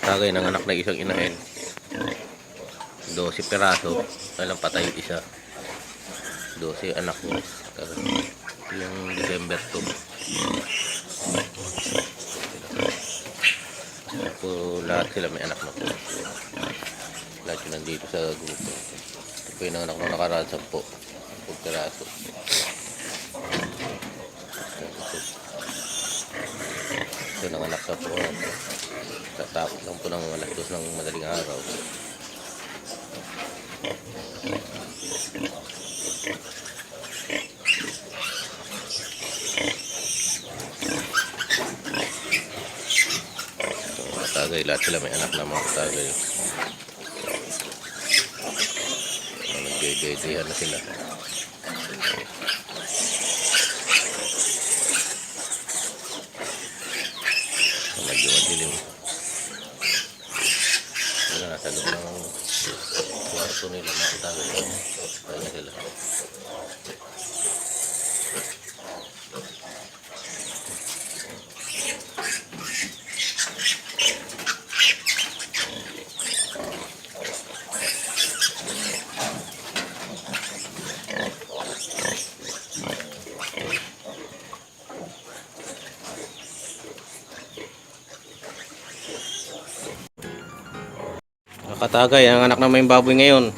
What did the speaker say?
Nakatagay ng anak na isang inahin. 12 piraso. Walang patay isa. 12 anak niya. Yung December 2. Po, lahat sila may anak na po. Lahat yun nandito sa grupo. Ito po yung anak na nakaraan 10 piraso. Ito nanganak sa po. Tatapos lang po ng alas 2 ng madaling araw. Tagay, lahat sila may anak na mga tagay. Nag-gay-gay-gayhan na sila. Medyo madilim. Wala, nasa loob ng kwarto nila mga tagay. Kaya na sila. Nakatagay ang anak na may baboy ngayon.